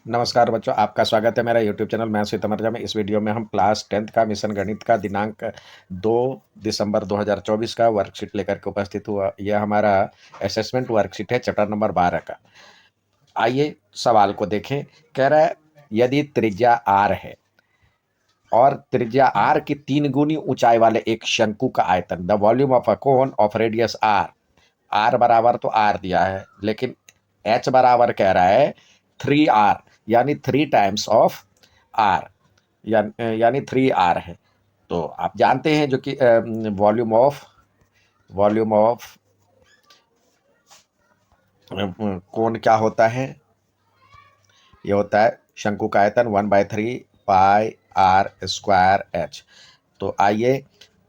नमस्कार बच्चों, आपका स्वागत है मेरा यूट्यूब चैनल मैं सीतामर्जा में। इस वीडियो में हम क्लास 10th का मिशन गणित का दिनांक 2 दिसंबर 2024 का वर्कशीट लेकर के उपस्थित हुआ। यह हमारा असेसमेंट वर्कशीट है, चैप्टर नंबर 12 का। आइए सवाल को देखें। कह रहा है यदि त्रिज्या आर है और त्रिज्या आर की 3 गुनी ऊंचाई वाले एक शंकु का आयतन, the volume of a cone of radius r. R बराबर तो आर दिया है, लेकिन एच बराबर कह रहा है 3R, यानी 3 टाइम्स ऑफ आर, यानी 3R है। तो आप जानते हैं जो कि वॉल्यूम ऑफ कोण क्या होता है। ये होता है शंकु का आयतन 1/3 पाई r² H। तो आइए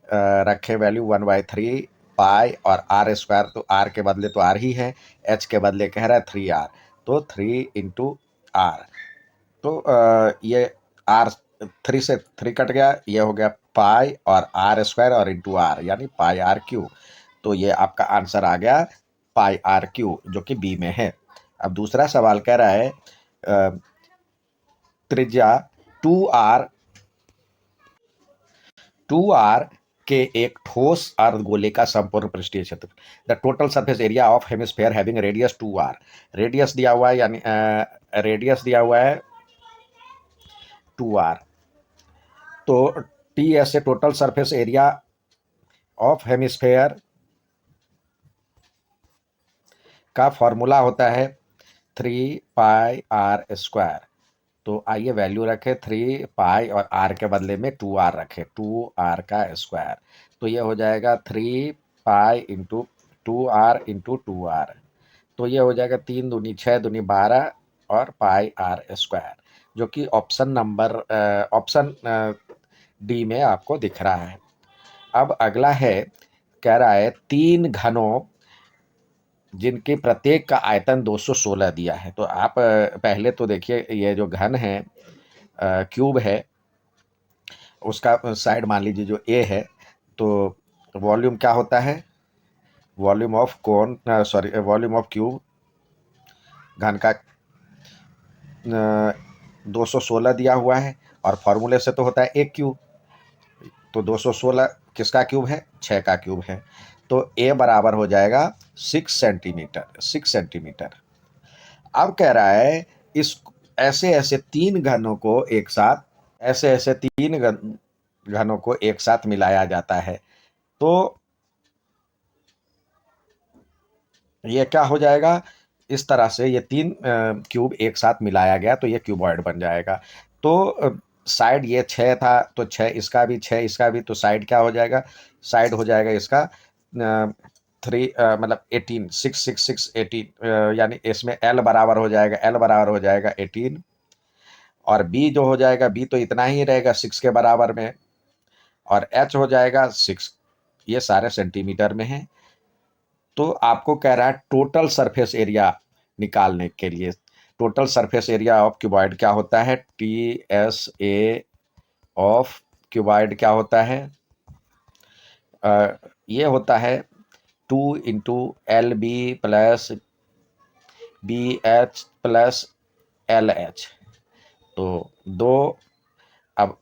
रखें वैल्यू 1/3 पाई और r², तो r के बदले तो r ही है, h के बदले कह रहा है 3R, तो 3 × r। तो ये r 3 से 3 कट गया, ये हो गया पाई और r² और इंटू r, यानी πr²। तो ये आपका आंसर आ गया πr², जो कि बी में है। अब दूसरा सवाल कह रहा है त्रिज्या 2R 2R के एक ठोस अर्धगोले का संपूर्ण पृष्ठीय क्षेत्र, the total surface area of hemisphere having radius 2R। Radius दिया हुआ है, यानी रेडियस दिया हुआ है 2R। तो टी ऐसे total surface area of hemisphere का फॉर्मूला होता है 3 πr²। तो आइए वैल्यू रखें 3 पाई और r के बदले में 2r रखें, 2r²। तो ये हो जाएगा 3 पाई इंटू 2r, तो ये हो जाएगा 3 दूनी 6 दूनी 12 और πr², जो कि ऑप्शन डी में आपको दिख रहा है। अब अगला है, कह रहा है 3 घनों जिनके प्रत्येक का आयतन 216 दिया है। तो आप पहले तो देखिए, ये जो घन है क्यूब है, उसका साइड मान लीजिए जो ए है। तो वॉल्यूम क्या होता है, volume of cone, sorry volume of cube, घन का 216 दिया हुआ है, और फॉर्मूले से तो होता है एक क्यूब। तो 216 किसका क्यूब है, 6 का क्यूब है। तो ए बराबर हो जाएगा 6 सेंटीमीटर। अब कह रहा है इस ऐसे ऐसे तीन घनों को एक साथ ऐसे ऐसे तीन घनों को एक साथ मिलाया जाता है। तो ये क्या हो जाएगा, इस तरह से ये तीन क्यूब एक साथ मिलाया गया तो ये क्यूबॉइड बन जाएगा। तो साइड ये 6 था, तो 6 इसका भी, 6 इसका भी, तो साइड क्या हो जाएगा, साइड हो जाएगा इसका 3, मतलब 18, 6 6 6 18, यानी इसमें एल बराबर हो जाएगा, 18, और बी जो हो जाएगा, बी तो इतना ही रहेगा 6 के बराबर में, और एच हो जाएगा 6। ये सारे सेंटीमीटर में है। तो आपको कह रहा है टोटल सरफेस एरिया निकालने के लिए, total surface area of cuboid क्या होता है, TSA ऑफ क्यूबॉइड क्या होता है, ये होता है 2 × LB plus BH plus LH। तो 2, अब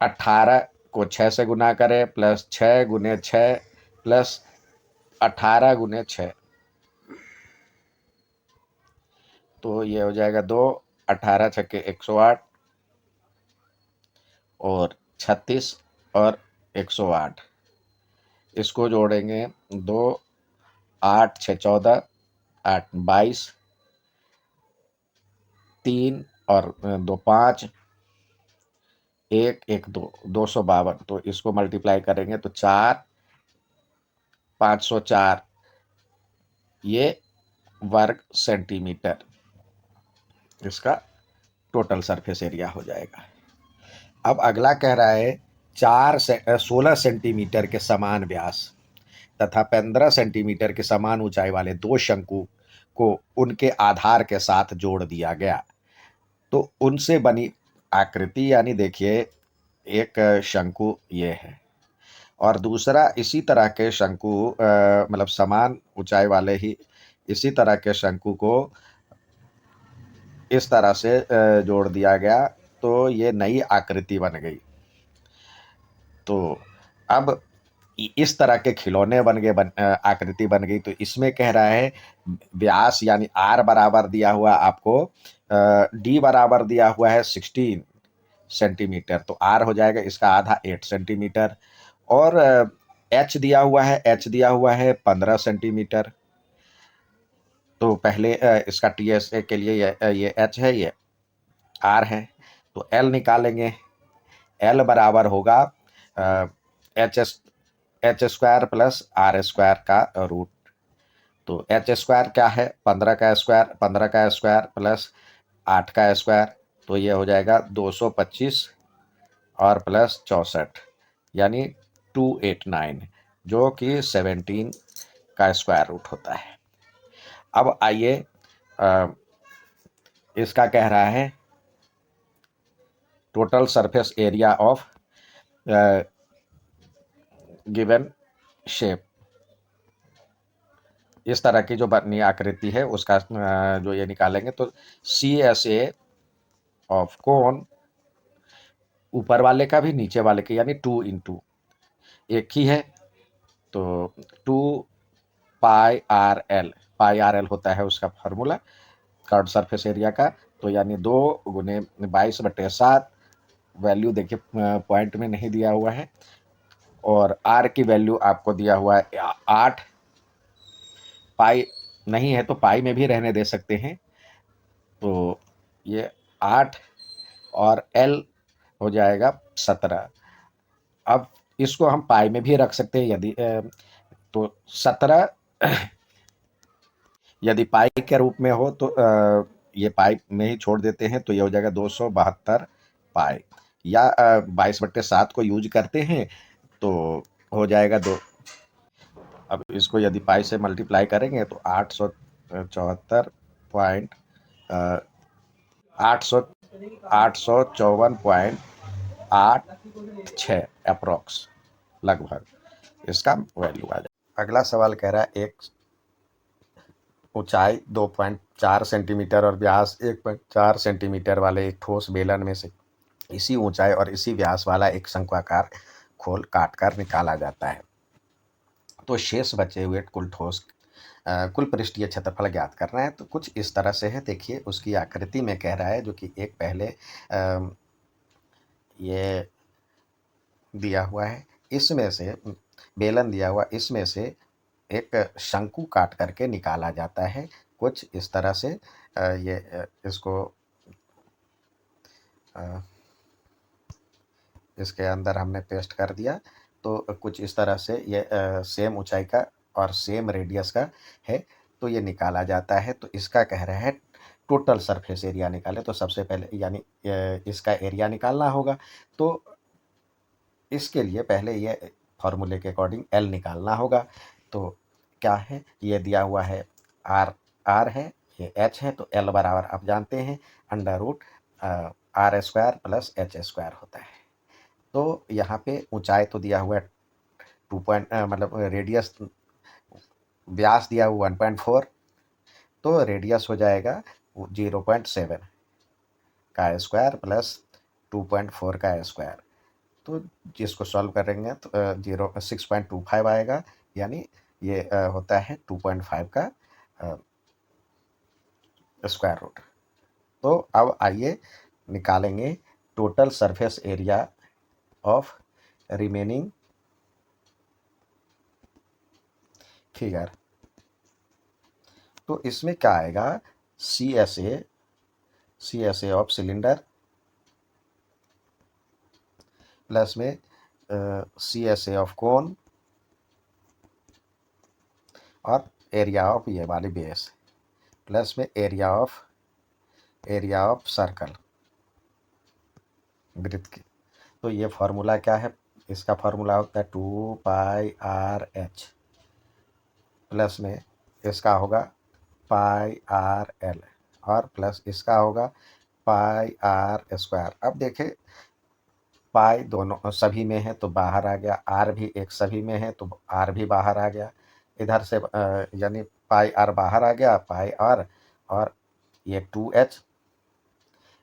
18 को 6 से गुना करें, प्लस 6 × 6 प्लस 18 × 6, तो ये हो जाएगा 2, 18 छक्के 108 और 36 और 108, इसको जोड़ेंगे 2, 8 6 14, 8 22, 3 और 2 5, 1 1 2, 252। तो इसको मल्टीप्लाई करेंगे तो 4, 504 ये वर्ग सेंटीमीटर इसका टोटल सरफेस एरिया हो जाएगा। अब अगला कह रहा है 16 सेंटीमीटर के समान व्यास तथा 15 सेंटीमीटर के समान ऊंचाई वाले दो शंकु को उनके आधार के साथ जोड़ दिया गया। तो उनसे बनी आकृति, यानी देखिए एक शंकु ये है, और दूसरा इसी तरह के शंकु, मतलब समान ऊंचाई वाले ही इसी तरह के शंकु को इस तरह से जोड़ दिया गया, तो ये नई आकृति बन गई। तो अब इस तरह के खिलौने बन गए, आकृति बन गई। तो इसमें कह रहा है व्यास यानी आर बराबर दिया हुआ आपको, डी बराबर दिया हुआ है 16 सेंटीमीटर, तो आर हो जाएगा इसका आधा 8 सेंटीमीटर। और एच दिया हुआ है, 15 सेंटीमीटर। तो पहले इसका टी एस ए के लिए ये एच है, ये आर है। तो एल निकालेंगे। एल बराबर होगा h square plus r square का रूट। तो एच स्क्वायर क्या है, 15 का स्क्वायर प्लस 8 का स्क्वायर, तो ये हो जाएगा 225 और प्लस 64, यानी 289, जो कि 17 का स्क्वायर रूट होता है। अब आइए, इसका कह रहा है total surface area of given shape. इस तरह की जो बनी आकृति है उसका जो ये निकालेंगे, तो सी एस ए ऑफ कोन, ऊपर वाले का भी नीचे वाले का, यानी 2 × एक ही है। तो 2 पाई आर एल होता है उसका फार्मूला कर्व सरफेस एरिया का। तो यानी 2 गुने 22/7, वैल्यू देखिए पॉइंट में नहीं दिया हुआ है। और आर की वैल्यू आपको दिया हुआ है 8, पाई नहीं है तो पाई में भी रहने दे सकते हैं। तो ये 8 और एल हो जाएगा 17। अब इसको हम पाई में भी रख सकते हैं, यदि तो 17 यदि पाई के रूप में हो तो ये पाई में ही छोड़ देते हैं, तो ये हो जाएगा 272 पाई, या 22/7 को यूज करते हैं तो हो जाएगा 2। अब इसको यदि पाई से मल्टीप्लाई करेंगे तो 854.86 अप्रोक्स लगभग इसका वैल्यू आ जाए। अगला सवाल कह रहा है एक ऊंचाई 2.4 सेंटीमीटर और व्यास 1.4 सेंटीमीटर वाले एक ठोस बेलन में से इसी ऊंचाई और इसी व्यास वाला एक शंक्वाकार खोल काटकर निकाला जाता है। तो शेष बचे हुए कुल पृष्ठीय क्षेत्रफल ज्ञात करना है। तो कुछ इस तरह से है, देखिए उसकी आकृति में कह रहा है, जो कि एक पहले ये दिया हुआ है, इसमें से बेलन दिया हुआ, इसमें से एक शंकु काट करके निकाला जाता है। कुछ इस तरह से ये इसको इसके अंदर हमने पेस्ट कर दिया। तो कुछ इस तरह से ये सेम ऊंचाई का और सेम रेडियस का है, तो ये निकाला जाता है। तो इसका कह रहा है टोटल सरफेस एरिया निकाले। तो सबसे पहले यानी इसका एरिया निकालना होगा। तो इसके लिए पहले ये फॉर्मूले के अकॉर्डिंग एल निकालना होगा। तो क्या है, ये दिया हुआ है आर है, ये एच है, तो एल बराबर आप जानते हैं √r² प्लस h² होता है। तो यहाँ पे ऊंचाई तो दिया हुआ है 2 मतलब रेडियस, व्यास दिया हुआ 1.4, तो रेडियस हो जाएगा 0.7 का स्क्वायर प्लस 2.4 का स्क्वायर। तो जिसको सॉल्व करेंगे तो 6.25 आएगा, यानी ये होता है 2.5 का स्क्वायर रूट। तो अब आइए निकालेंगे total surface area of remaining figure. तो इसमें क्या आएगा, C S A of cylinder plus में C S A of cone और एरिया ऑफ ये वाली बेस प्लस में एरिया ऑफ सर्कल वृत्त की। तो ये फार्मूला क्या है, इसका फार्मूला होता है 2πr/h प्लस में इसका होगा πr/l और प्लस इसका होगा πr²। अब देखें पाई दोनों सभी में है तो बाहर आ गया, आर भी एक सभी में है तो आर भी बाहर आ गया। इधर से यानी पाई आर बाहर आ गया, पाई आर और ये 2h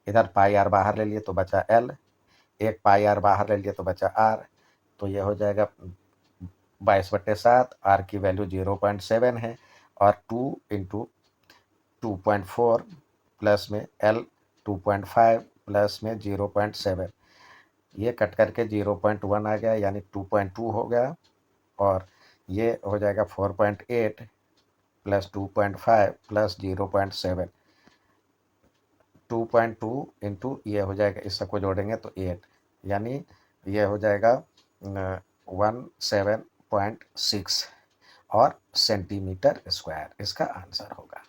इधर पाई आर बाहर ले लिए तो बचा एल, एक पाई आर बाहर ले लिए तो बचा आर, तो ये हो जाएगा 22/7, आर की वैल्यू 0.7 है, और 2 इंटू 2.4 प्लस में एल 2.5 प्लस में 0.7, ये कट करके 0.1 आ गया, यानी 2.2 हो गया, और ये हो जाएगा 4.8 प्लस 2.5 प्लस 0.7, 2.2 इंटू ये हो जाएगा, इस सबको जोड़ेंगे तो 8, यानी ये हो जाएगा 17.6 और सेंटीमीटर स्क्वायर इसका आंसर होगा।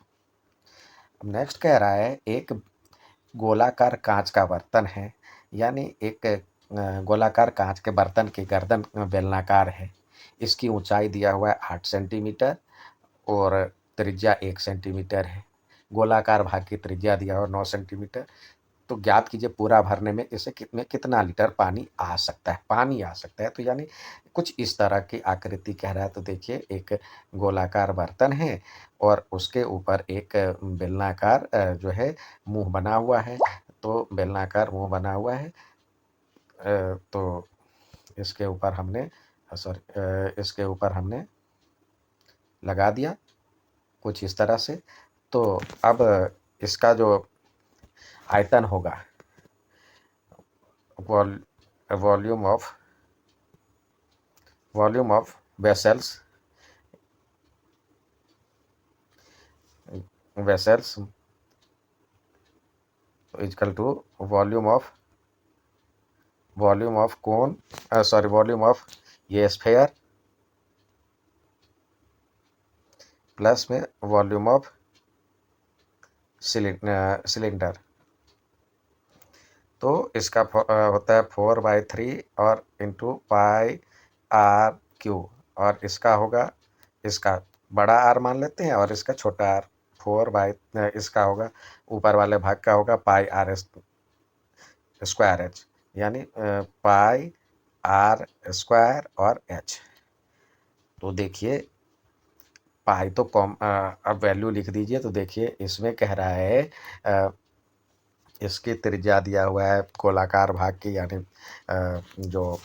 नेक्स्ट कह रहा है एक गोलाकार कांच का बर्तन है, यानी एक गोलाकार कांच के बर्तन की गर्दन बेलनाकार है, इसकी ऊंचाई दिया हुआ है 8 सेंटीमीटर और त्रिज्या 1 सेंटीमीटर है, गोलाकार भाग की त्रिज्या दिया हुआ 9 सेंटीमीटर, तो ज्ञात कीजिए पूरा भरने में इसे कितना लीटर पानी आ सकता है, तो यानी कुछ इस तरह की आकृति कह रहा है। तो देखिए एक गोलाकार बर्तन है और उसके ऊपर एक बेलनाकार जो है मुंह बना हुआ है, तो बेलनाकार मुंह बना हुआ है, तो इसके ऊपर हमने इसके ऊपर हमने लगा दिया कुछ इस तरह से। तो अब इसका जो आयतन होगा, volume of vessels equal to volume of cone, volume of ये स्फेयर प्लस में वॉल्यूम ऑफ सिलेंडर, तो इसका होता है 4/3 और इंटू पाई आर क्यू, और इसका होगा, इसका बड़ा आर मान लेते हैं और इसका छोटा आर, इसका होगा ऊपर वाले भाग का होगा पाई आर स्क्वायर एच, यानी पाई आर स्क्वायर और एच। तो देखिए पाई तो अब वैल्यू लिख दीजिए, तो देखिए इसमें कह रहा है इसकी त्रिज्या दिया हुआ है गोलाकार भाग की, यानी जो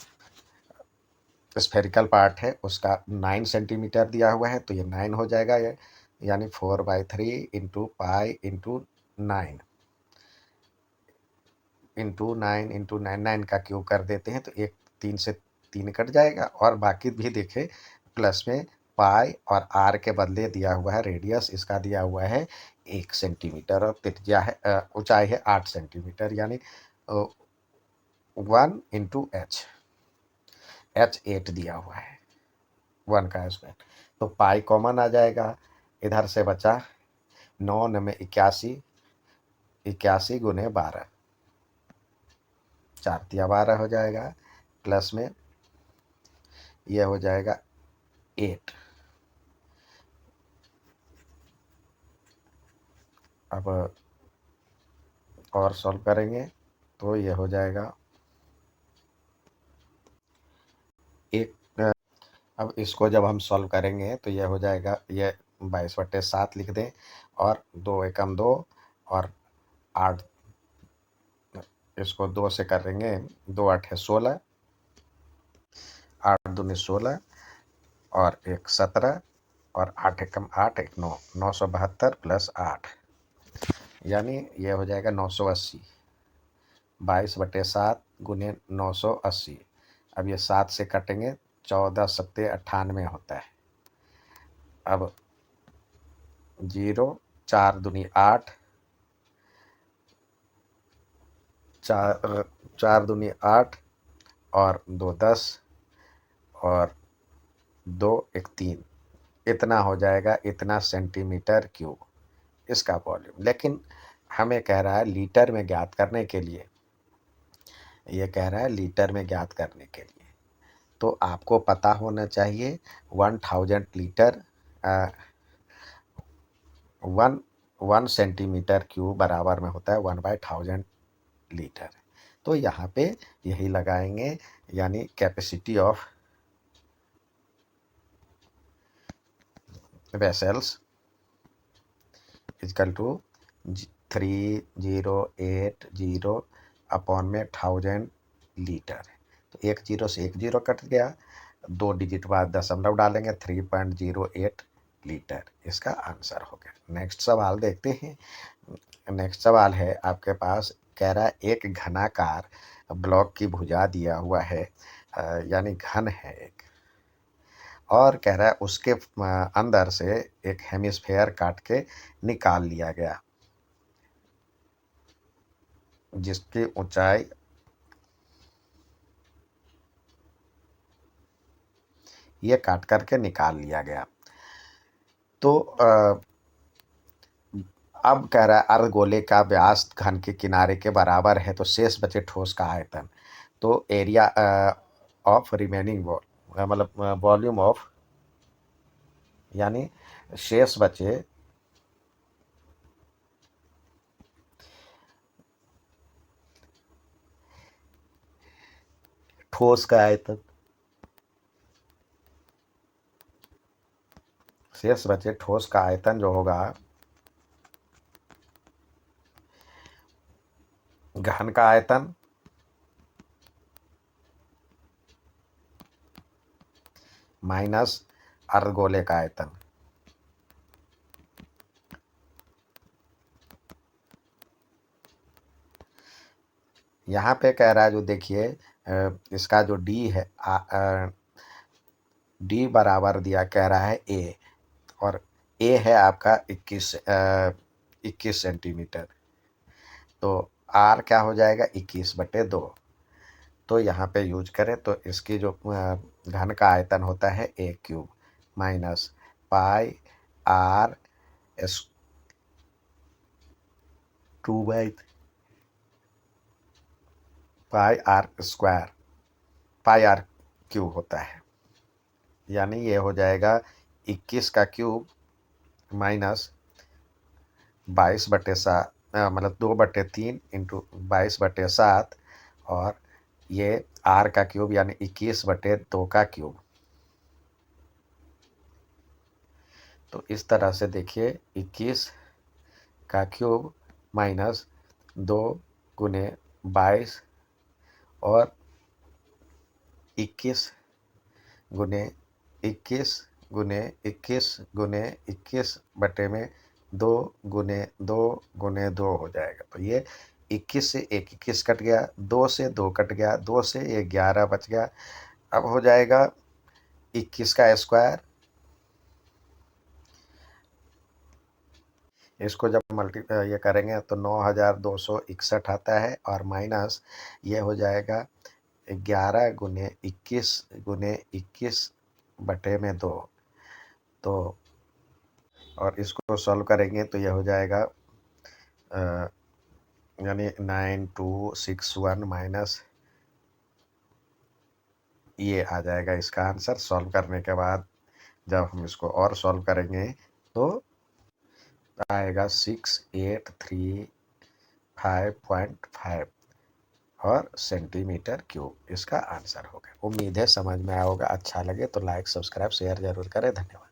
स्फेरिकल पार्ट है उसका 9 सेंटीमीटर दिया हुआ है, तो ये 9 हो जाएगा, ये यानी 4/3 इंटू पाई इंटू 9 इंटू 9 का क्यूब कर देते हैं, तो 3 से 3 कट जाएगा, और बाकी भी देखें प्लस में पाई और आर के बदले दिया हुआ है रेडियस, इसका दिया हुआ है 1 सेंटीमीटर, और त्रिज्या है ऊंचाई है 8 सेंटीमीटर, यानी 1 इंटू एच 8 दिया हुआ है 1 का स्क्वायर, तो पाई कॉमन आ जाएगा, इधर से बचा 9 में 81, 81 गुने 12, 4×12 हो जाएगा, प्लस में ये हो जाएगा 8। अब और सॉल्व करेंगे तो ये हो जाएगा अब इसको जब हम सॉल्व करेंगे तो ये हो जाएगा, ये 22/7 लिख दें, और 2 एकम 2 और 8, इसको 2 से करेंगे, 2 8 है 16, 8 दूनी 16 और 1 17 और 8 एकम 8 1 9, 972 प्लस 8, यानी ये हो जाएगा 980, 22/7 गुने 980। अब ये 7 से कटेंगे, 14 7 98 होता है। अब 0, 4 दूनी 8, 4 दूनी 8 और 2 10 और 2 1 3, इतना हो जाएगा, इतना सेंटीमीटर क्यूब इसका वॉल्यूम। लेकिन हमें कह रहा है लीटर में ज्ञात करने के लिए, ये कह रहा है लीटर में ज्ञात करने के लिए, तो आपको पता होना चाहिए 1000 लीटर 1 सेंटीमीटर क्यूब बराबर में होता है 1/1000 लीटर। तो यहाँ पे यही लगाएंगे, यानी capacity of vessels equal to 3080 upon में 1000 लीटर। तो एक जीरो से एक जीरो कट गया, 2 डिजिट बाद दशमलव डालेंगे, 3.08 लीटर इसका आंसर हो गया। नेक्स्ट सवाल देखते हैं। नेक्स्ट सवाल है आपके पास, कह रहा है एक घनाकार ब्लॉक की भुजा दिया हुआ है, यानी घन है एक, और कह रहा है उसके अंदर से एक हेमिस्फेयर काट के निकाल लिया गया, जिसकी ऊंचाई ये काट करके निकाल लिया गया। तो अब कह रहा है अर्धगोले का व्यास घन के किनारे के बराबर है, तो शेष बचे ठोस का आयतन। तो एरिया ऑफ रिमेनिंग वॉल, मतलब वॉल्यूम ऑफ, यानी शेष बचे ठोस का आयतन, शेष बचे ठोस का आयतन जो होगा घन का आयतन माइनस अर्धगोले का आयतन। यहाँ पे कह रहा है जो देखिए इसका जो डी है, डी बराबर दिया, कह रहा है ए, और ए है आपका 21 सेंटीमीटर। तो आर क्या हो जाएगा, 21/2। तो यहाँ पे यूज करें तो इसकी जो घन का आयतन होता है a cube minus pi r s 2 pi r square, pi r cube होता है, यानी ये हो जाएगा 21 का क्यूब माइनस 22/7, मतलब 2/3 इंटू 22/7, और ये आर का क्यूब यानी 21/2 का क्यूब। तो इस तरह से देखिए 21 का क्यूब माइनस 2 गुने 22 और 21 गुने 21 गुने 21 गुने 21 बटे में 2 गुने 2 गुने 2 हो जाएगा। तो ये 21 से एक 21 कट गया, 2 से 2 कट गया, 2 से ये 11 बच गया। अब हो जाएगा 21 का स्क्वायर, इसको जब ये करेंगे तो 9261 आता है, और माइनस ये हो जाएगा 11 गुने 21 बटे में 2। तो और इसको सॉल्व करेंगे तो यह हो जाएगा यानी 9261 माइनस ये आ जाएगा इसका आंसर। सॉल्व करने के बाद जब हम इसको और सॉल्व करेंगे तो आएगा 6835.5 और सेंटीमीटर क्यूब इसका आंसर होगा। उम्मीद है समझ में आया होगा। अच्छा लगे तो लाइक सब्सक्राइब शेयर जरूर करें। धन्यवाद।